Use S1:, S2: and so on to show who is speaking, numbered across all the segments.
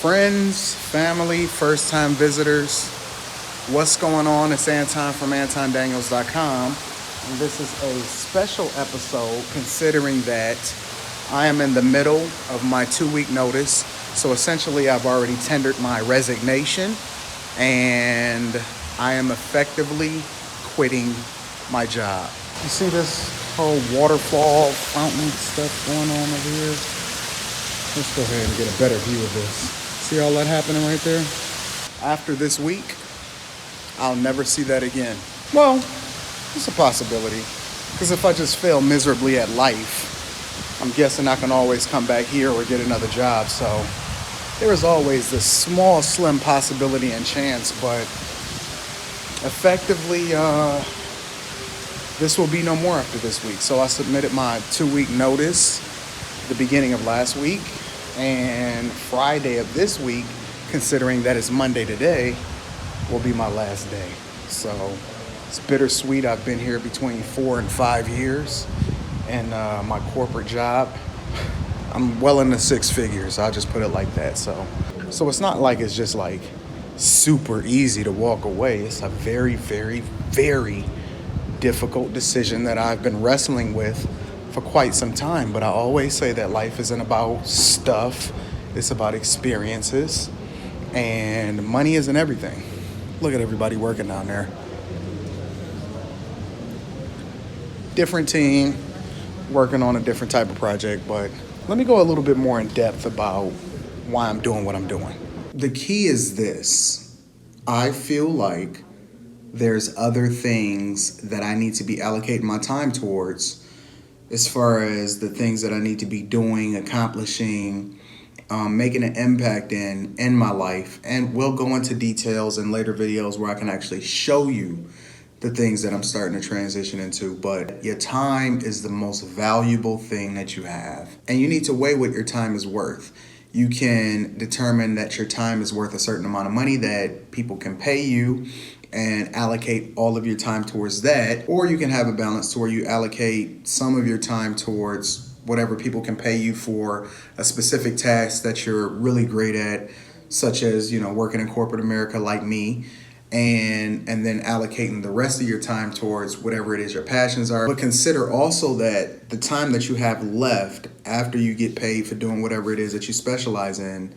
S1: Friends, family, first-time visitors, what's going on? It's Anton from AntonDaniels.com. And this is a special episode considering that I am in the middle of my 2-week notice. So essentially, I've already tendered my resignation and I am effectively quitting my job. You see this whole waterfall fountain stuff going on over here? Let's go ahead and get a better view of this. See all that happening right there? After this week, I'll never see that again. Well, it's a possibility. Because if I just fail miserably at life, I'm guessing I can always come back here or get another job. So there is always this small, slim possibility and chance. But effectively, this will be no more after this week. So I submitted my 2-week notice at the beginning of last week. And Friday of this week, considering that it's Monday today, will be my last day. So it's bittersweet. I've been here between 4 and 5 years. And my corporate job, I'm well into 6 figures. I'll just put it like that. So it's not like it's just like super easy to walk away. It's a very, very, very difficult decision that I've been wrestling with for quite some time. But I always say that life isn't about stuff. It's about experiences. And money isn't everything. Look at everybody working down there. Different team, working on a different type of project. But let me go a little bit more in depth about why I'm doing what I'm doing. The key is this. I feel like there's other things that I need to be allocating my time towards as far as the things that I need to be doing, accomplishing, making an impact in my life. And we'll go into details in later videos where I can actually show you the things that I'm starting to transition into. But your time is the most valuable thing that you have. And you need to weigh what your time is worth. You can determine that your time is worth a certain amount of money that people can pay you and allocate all of your time towards that. Or you can have a balance to where you allocate some of your time towards whatever people can pay you for a specific task that you're really great at, such as, working in corporate America like me, and then allocating the rest of your time towards whatever it is your passions are. But consider also that the time that you have left after you get paid for doing whatever it is that you specialize in,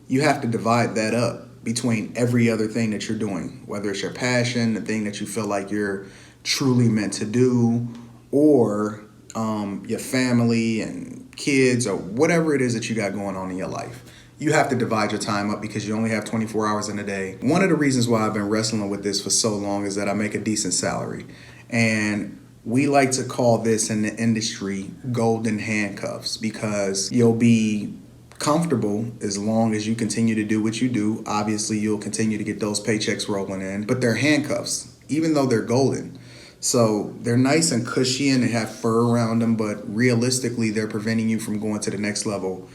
S1: you have to divide that up between every other thing that you're doing, whether it's your passion, the thing that you feel like you're truly meant to do, or your family and kids, or whatever it is that you got going on in your life. You have to divide your time up because you only have 24 hours in a day. One of the reasons why I've been wrestling with this for so long is that I make a decent salary. And we like to call this in the industry golden handcuffs, because you'll be comfortable as long as you continue to do what you do. Obviously, you'll continue to get those paychecks rolling in, but they're handcuffs, even though they're golden. So they're nice and cushy and they have fur around them, but realistically, they're preventing you from going to the next level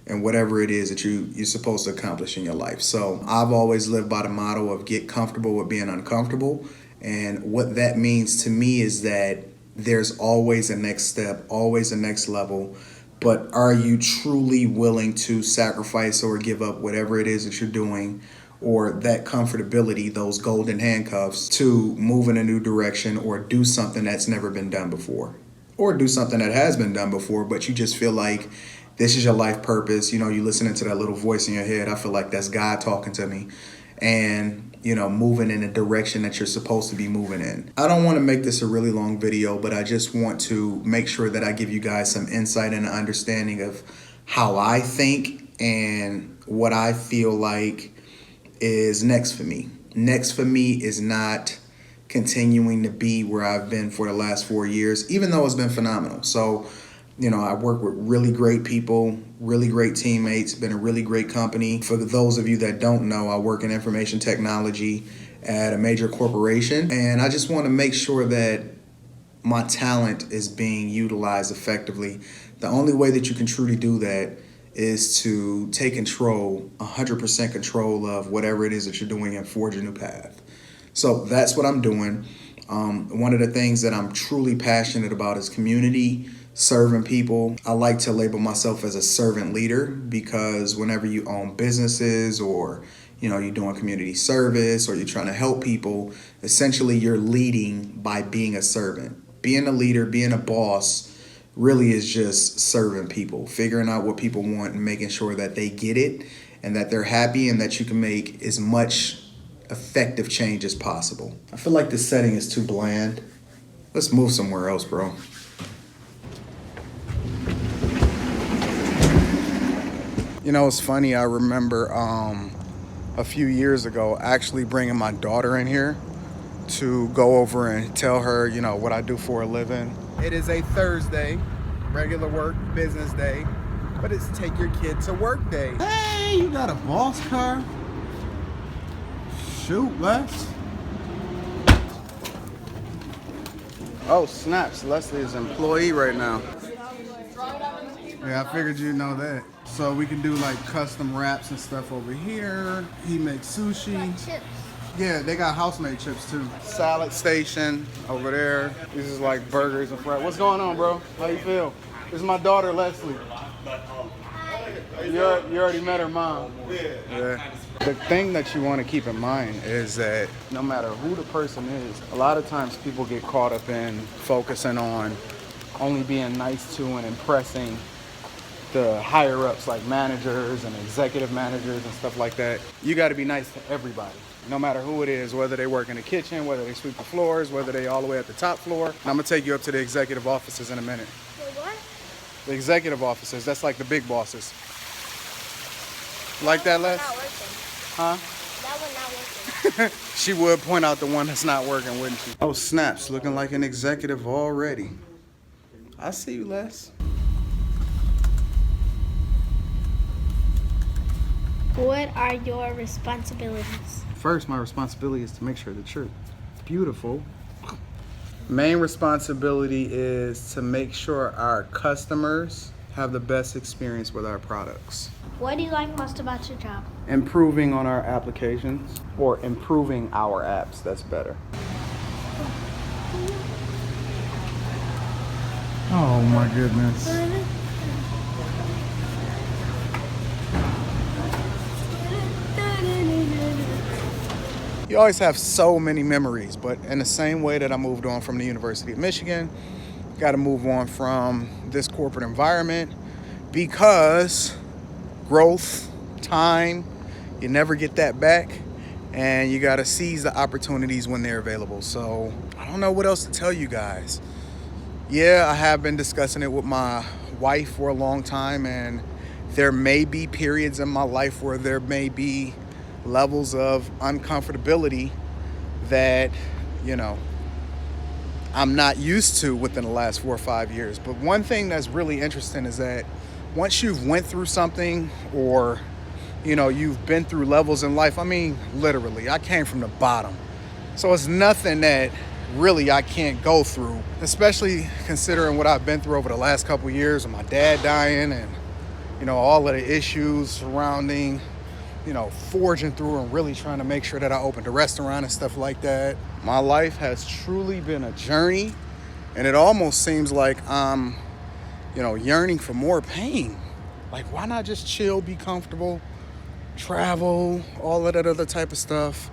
S1: and whatever it is that you're supposed to accomplish in your life. So I've always lived by the motto of get comfortable with being uncomfortable. And what that means to me is that there's always a next step, always a next level. But are you truly willing to sacrifice or give up whatever it is that you're doing, or that comfortability, those golden handcuffs, to move in a new direction or do something that's never been done before, or do something that has been done before, but you just feel like this is your life purpose? You listening to that little voice in your head. I feel like that's God talking to me, and moving in a direction that you're supposed to be moving in. I don't want to make this a really long video, but I just want to make sure that I give you guys some insight and an understanding of how I think and what I feel like is next for me. Next for me is not continuing to be where I've been for the last 4 years, even though it's been phenomenal. So, I work with really great people, really great teammates, been a really great company. For those of you that don't know, I work in information technology at a major corporation, and I just want to make sure that my talent is being utilized effectively. The only way that you can truly do that is to take control, 100% control of whatever it is that you're doing and forge a new path. So that's what I'm doing. One of the things that I'm truly passionate about is community, serving people. I like to label myself as a servant leader because whenever you own businesses or you're doing community service or you're trying to help people, essentially you're leading by being a servant. Being a leader, being a boss really is just serving people, figuring out what people want and making sure that they get it and that they're happy and that you can make as much effective change as possible. I feel like this setting is too bland. Let's move somewhere else, bro. It's funny, I remember a few years ago actually bringing my daughter in here to go over and tell her, what I do for a living. It is a Thursday, regular work, business day, but it's take your kid to work day.
S2: Hey, you got a boss car? Shoot, Lex.
S1: Oh, snaps. Leslie is an employee right now.
S2: Yeah, I figured you'd know that. So we can do like custom wraps and stuff over here. He makes sushi.
S3: Chips.
S2: Yeah, they got house-made chips too.
S1: Salad station over there. This is like burgers and fries. What's going on, bro? How you feel? This is my daughter, Leslie. You already met her mom. Yeah. The thing that you want to keep in mind is that no matter who the person is, a lot of times people get caught up in focusing on only being nice to and impressing the higher ups like managers and executive managers and stuff like that. You got to be nice to everybody, no matter who it is, whether they work in the kitchen, whether they sweep the floors, whether they all the way at the top floor. And I'm going to take you up to the executive offices in a minute.
S3: The what?
S1: The executive offices, that's like the big bosses. Like that, Les?
S3: Not working.
S1: Huh?
S3: That one not working.
S1: She would point out the one that's not working, wouldn't she? Oh, snaps, looking like an executive already. I see you, Les.
S3: What are your responsibilities?
S1: First, my responsibility is to make sure that you're beautiful. Main responsibility is to make sure our customers have the best experience with our products.
S3: What do you like most about your job?
S1: Improving on our applications, or improving our apps, that's better.
S2: Oh my goodness.
S1: You always have so many memories, but in the same way that I moved on from the University of Michigan, got to move on from this corporate environment because growth, time, you never get that back, and you got to seize the opportunities when they're available. So I don't know what else to tell you guys. Yeah, I have been discussing it with my wife for a long time, and there may be periods in my life where there may be levels of uncomfortability that, I'm not used to within the last 4 or 5 years. But one thing that's really interesting is that once you've went through something or, you've been through levels in life, I mean, literally, I came from the bottom. So it's nothing that really I can't go through, especially considering what I've been through over the last couple of years with my dad dying and, all of the issues surrounding forging through and really trying to make sure that I opened a restaurant and stuff like that. My life has truly been a journey, and it almost seems like I'm, yearning for more pain. Like, why not just chill, be comfortable, travel, all of that other type of stuff?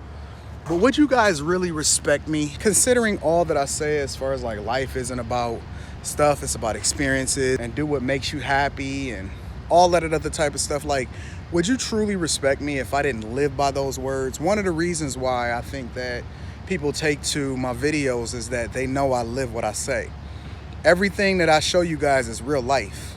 S1: But would you guys really respect me, considering all that I say as far as like life isn't about stuff, it's about experiences and do what makes you happy and all that other type of stuff? Like, would you truly respect me if I didn't live by those words? One of the reasons why I think that people take to my videos is that they know I live what I say. Everything that I show you guys is real life.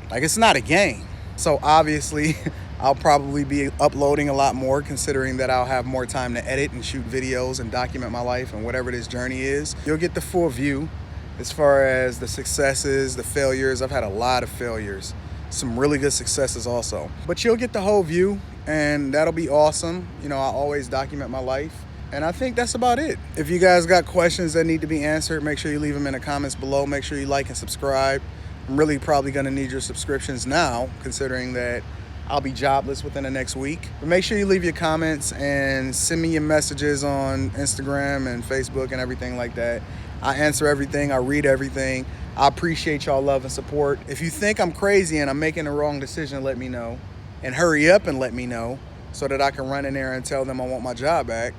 S1: Like, it's not a game. So obviously, I'll probably be uploading a lot more, considering that I'll have more time to edit and shoot videos and document my life and whatever this journey is. You'll get the full view as far as the successes, the failures. I've had a lot of failures. Some really good successes also. But you'll get the whole view, and that'll be awesome. I always document my life. And I think that's about it. If you guys got questions that need to be answered, make sure you leave them in the comments below. Make sure you like and subscribe. I'm really probably gonna need your subscriptions now, considering that I'll be jobless within the next week. But make sure you leave your comments and send me your messages on Instagram and Facebook and everything like that. I answer everything, I read everything. I appreciate y'all love and support. If you think I'm crazy and I'm making the wrong decision, let me know. And hurry up and let me know so that I can run in there and tell them I want my job back.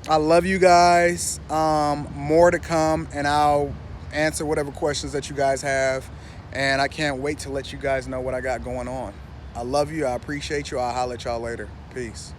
S1: I love you guys. More to come, and I'll answer whatever questions that you guys have. And I can't wait to let you guys know what I got going on. I love you. I appreciate you. I'll holler at y'all later. Peace.